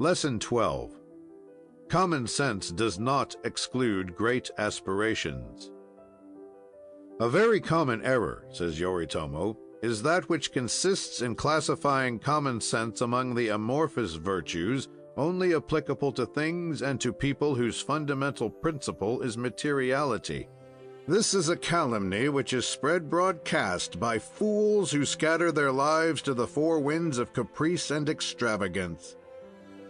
Lesson 12. Common sense does not exclude great aspirations. A very common error, says Yoritomo, is that which consists in classifying common sense among the amorphous virtues only applicable to things and to people whose fundamental principle is materiality. This is a calumny which is spread broadcast by fools who scatter their lives to the four winds of caprice and extravagance.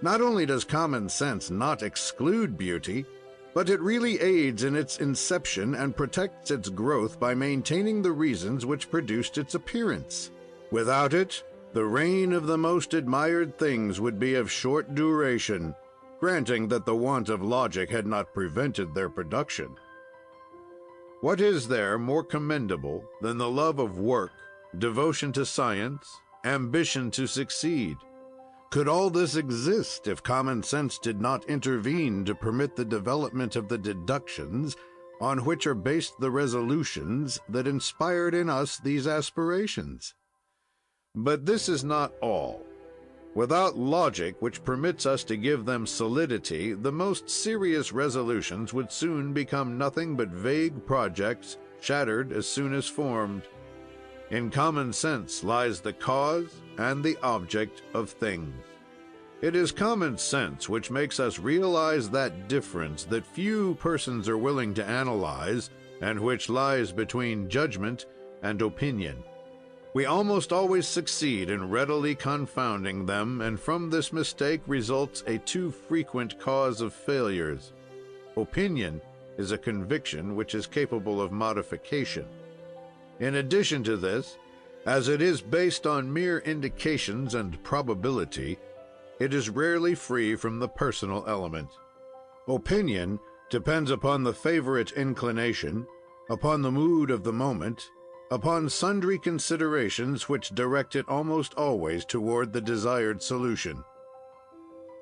Not only does common sense not exclude beauty, but it really aids in its inception and protects its growth by maintaining the reasons which produced its appearance. Without it, the reign of the most admired things would be of short duration, granting that the want of logic had not prevented their production. What is there more commendable than the love of work, devotion to science, ambition to succeed? Could all this exist if common sense did not intervene to permit the development of the deductions on which are based the resolutions that inspired in us these aspirations? But this is not all. Without logic, which permits us to give them solidity, the most serious resolutions would soon become nothing but vague projects, shattered as soon as formed. In common sense lies the cause and the object of things. It is common sense which makes us realize that difference that few persons are willing to analyze, and which lies between judgment and opinion. We almost always succeed in readily confounding them, and from this mistake results a too frequent cause of failures. Opinion is a conviction which is capable of modification. In addition to this, as it is based on mere indications and probability, it is rarely free from the personal element. Opinion depends upon the favorite inclination, upon the mood of the moment, upon sundry considerations which direct it almost always toward the desired solution.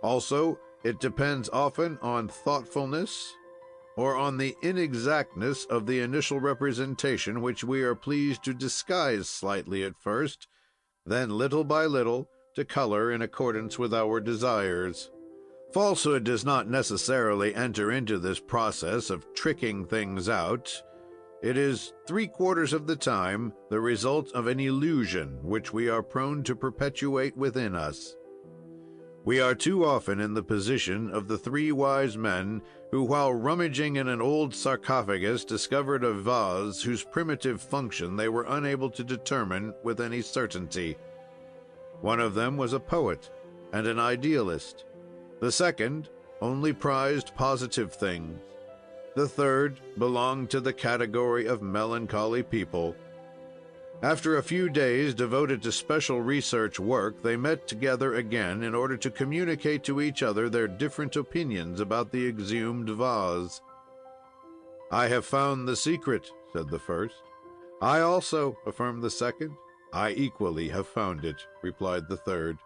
Also, it depends often on thoughtfulness or on the inexactness of the initial representation, which we are pleased to disguise slightly at first, then little by little to color in accordance with our desires. Falsehood does not necessarily enter into this process of tricking things out. It is 3/4 of the time the result of an illusion which we are prone to perpetuate within us. We are too often in the position of the 3 wise men who, while rummaging in an old sarcophagus, discovered a vase whose primitive function they were unable to determine with any certainty. One of them was a poet and an idealist. The second only prized positive things. The third belonged to the category of melancholy people. After a few days devoted to special research work, they met together again in order to communicate to each other their different opinions about the exhumed vase. "I have found the secret," said the first. "I also," affirmed the second. "I equally have found it," replied the third.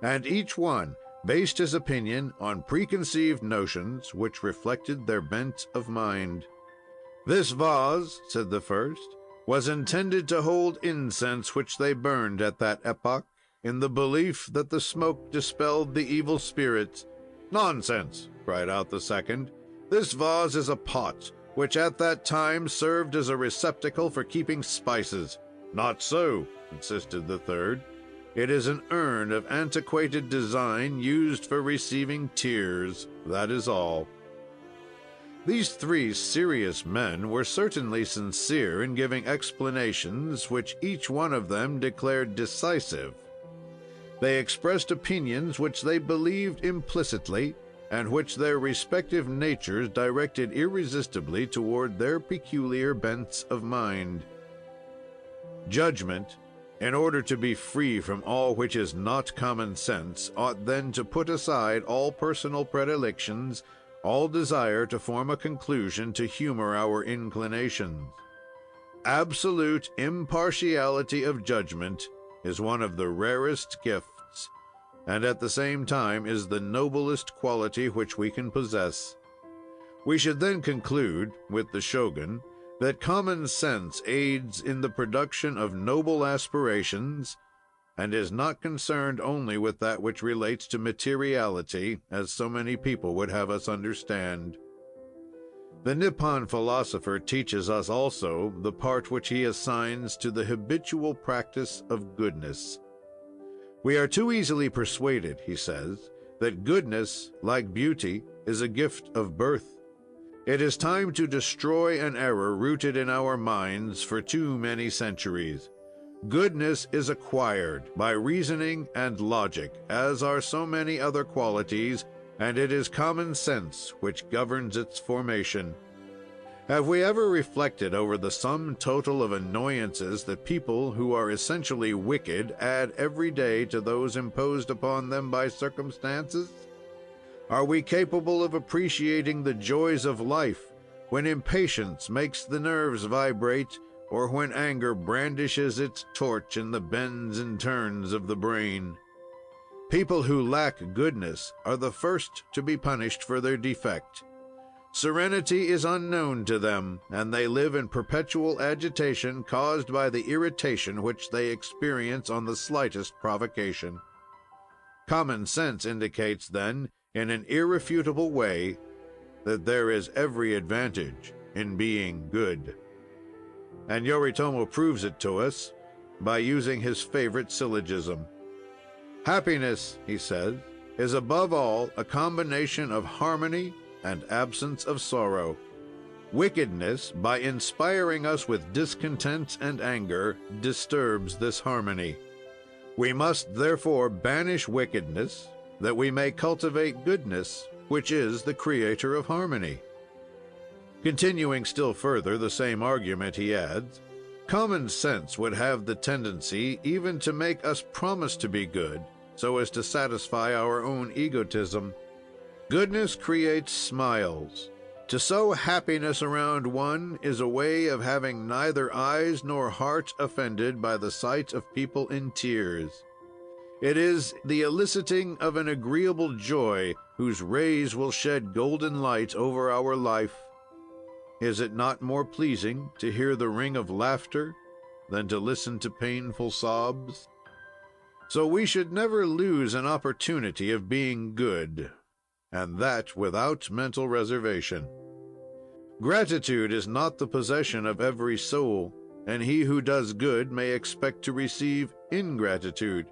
And each one based his opinion on preconceived notions which reflected their bent of mind. "This vase," said the first, "was intended to hold incense which they burned at that epoch, in the belief that the smoke dispelled the evil spirits." "Nonsense!" cried out the second. "This vase is a pot, which at that time served as a receptacle for keeping spices." "Not so," insisted the third. "It is an urn of antiquated design used for receiving tears. That is all." These 3 serious men were certainly sincere in giving explanations which each one of them declared decisive. They expressed opinions which they believed implicitly, and which their respective natures directed irresistibly toward their peculiar bents of mind. Judgment, in order to be free from all which is not common sense, ought then to put aside all personal predilections, all desire to form a conclusion to humor our inclinations. Absolute impartiality of judgment is one of the rarest gifts, and at the same time is the noblest quality which we can possess. We should then conclude, with the Shogun, that common sense aids in the production of noble aspirations, and is not concerned only with that which relates to materiality, as so many people would have us understand. The Nippon philosopher teaches us also the part which he assigns to the habitual practice of goodness. We are too easily persuaded, he says, that goodness, like beauty, is a gift of birth. It is time to destroy an error rooted in our minds for too many centuries. Goodness is acquired by reasoning and logic, as are so many other qualities, and it is common sense which governs its formation. Have we ever reflected over the sum total of annoyances that people who are essentially wicked add every day to those imposed upon them by circumstances? Are we capable of appreciating the joys of life when impatience makes the nerves vibrate, or when anger brandishes its torch in the bends and turns of the brain? People who lack goodness are the first to be punished for their defect. Serenity is unknown to them, and they live in perpetual agitation caused by the irritation which they experience on the slightest provocation. Common sense indicates, then, in an irrefutable way, that there is every advantage in being good. And Yoritomo proves it to us by using his favorite syllogism. Happiness, he says, is above all a combination of harmony and absence of sorrow. Wickedness, by inspiring us with discontent and anger, disturbs this harmony. We must therefore banish wickedness, that we may cultivate goodness, which is the creator of harmony. Continuing still further the same argument, he adds, common sense would have the tendency even to make us promise to be good, so as to satisfy our own egotism. Goodness creates smiles. To sow happiness around one is a way of having neither eyes nor heart offended by the sight of people in tears. It is the eliciting of an agreeable joy whose rays will shed golden light over our life. Is it not more pleasing to hear the ring of laughter than to listen to painful sobs? So we should never lose an opportunity of being good, and that without mental reservation. Gratitude is not the possession of every soul, and he who does good may expect to receive ingratitude.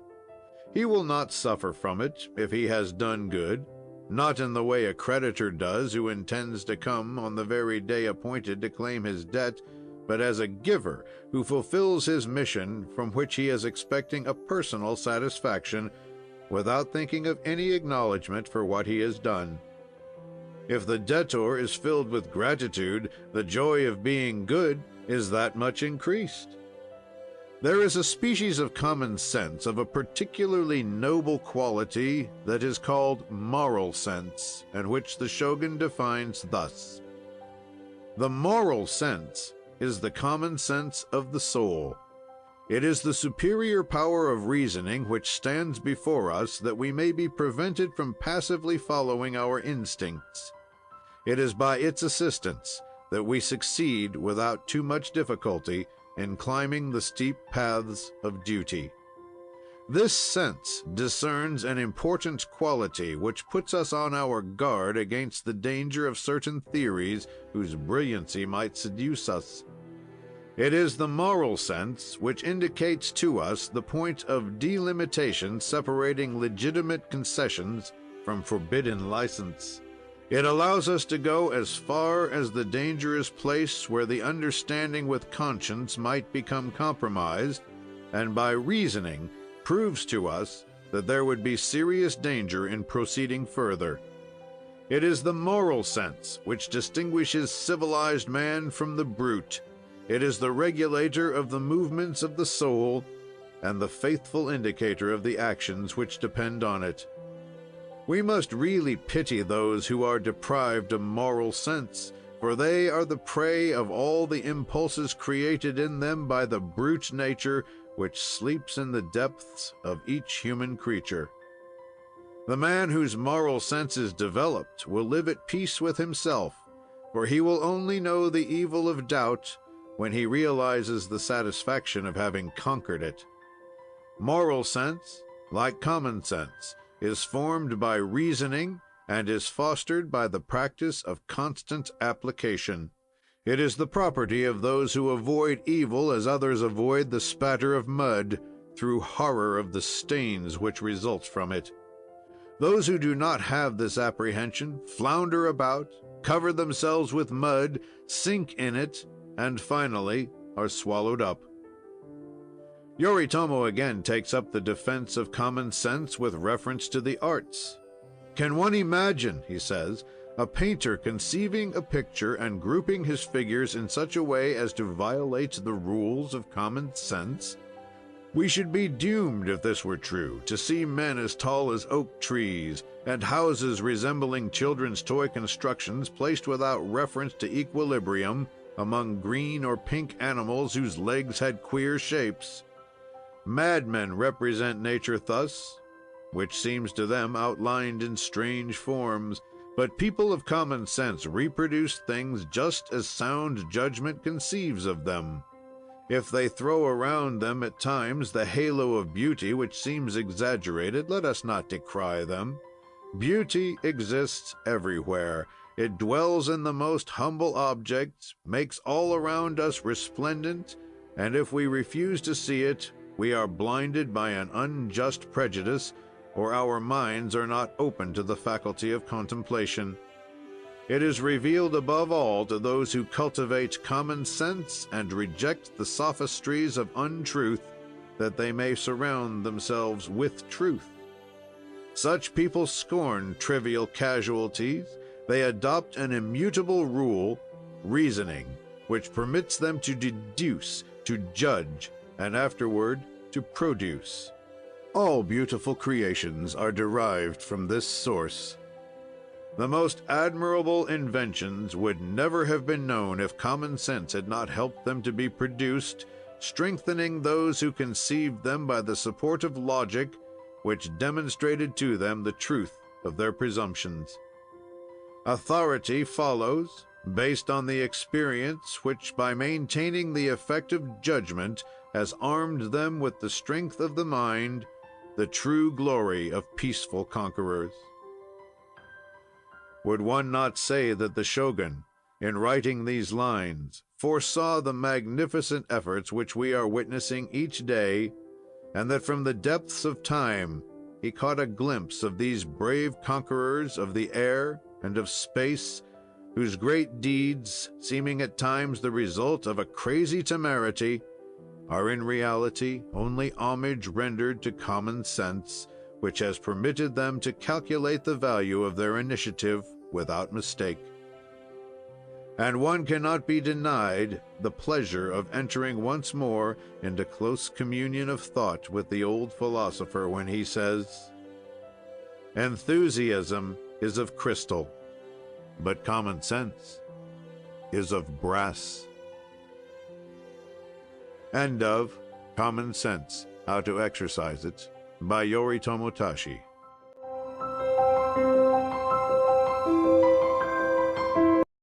He will not suffer from it if he has done good, not in the way a creditor does who intends to come on the very day appointed to claim his debt, but as a giver who fulfills his mission from which he is expecting a personal satisfaction, without thinking of any acknowledgment for what he has done. If the debtor is filled with gratitude, the joy of being good is that much increased. There is a species of common sense of a particularly noble quality that is called moral sense, and which the Shogun defines thus: the moral sense is the common sense of the soul. It is the superior power of reasoning which stands before us that we may be prevented from passively following our instincts. It is by its assistance that we succeed without too much difficulty in climbing the steep paths of duty. This sense discerns an important quality which puts us on our guard against the danger of certain theories whose brilliancy might seduce us. It is the moral sense which indicates to us the point of delimitation separating legitimate concessions from forbidden license. It allows us to go as far as the dangerous place where the understanding with conscience might become compromised, and by reasoning proves to us that there would be serious danger in proceeding further. It is the moral sense which distinguishes civilized man from the brute. It is the regulator of the movements of the soul and the faithful indicator of the actions which depend on it. We must really pity those who are deprived of moral sense, for they are the prey of all the impulses created in them by the brute nature which sleeps in the depths of each human creature. The man whose moral sense is developed will live at peace with himself, for he will only know the evil of doubt when he realizes the satisfaction of having conquered it. Moral sense, like common sense, is formed by reasoning and is fostered by the practice of constant application. It is the property of those who avoid evil as others avoid the spatter of mud, through horror of the stains which result from it. Those who do not have this apprehension flounder about, cover themselves with mud, sink in it, and finally are swallowed up. Yoritomo again takes up the defense of common sense with reference to the arts. Can one imagine, he says, a painter conceiving a picture and grouping his figures in such a way as to violate the rules of common sense? We should be doomed, if this were true, to see men as tall as oak trees, and houses resembling children's toy constructions placed without reference to equilibrium among green or pink animals whose legs had queer shapes. Madmen represent nature thus, which seems to them outlined in strange forms, but people of common sense reproduce things just as sound judgment conceives of them. If they throw around them at times the halo of beauty which seems exaggerated, let us not decry them. Beauty exists everywhere. It dwells in the most humble objects, makes all around us resplendent, and if we refuse to see it, we are blinded by an unjust prejudice, or our minds are not open to the faculty of contemplation. It is revealed above all to those who cultivate common sense and reject the sophistries of untruth, that they may surround themselves with truth. Such people scorn trivial casualties. They adopt an immutable rule, reasoning, which permits them to deduce, to judge, and afterward to produce. All beautiful creations are derived from this source. The most admirable inventions would never have been known if common sense had not helped them to be produced, strengthening those who conceived them by the support of logic, which demonstrated to them the truth of their presumptions. Authority follows, based on the experience which, by maintaining the effective judgment, has armed them with the strength of the mind, the true glory of peaceful conquerors. Would one not say that the Shogun, in writing these lines, foresaw the magnificent efforts which we are witnessing each day, and that from the depths of time he caught a glimpse of these brave conquerors of the air and of space, whose great deeds, seeming at times the result of a crazy temerity, are in reality only homage rendered to common sense, which has permitted them to calculate the value of their initiative without mistake. And one cannot be denied the pleasure of entering once more into close communion of thought with the old philosopher when he says, "Enthusiasm is of crystal, but common sense is of brass." End of Common Sense, How to Exercise It, by Yoritomo Tashi.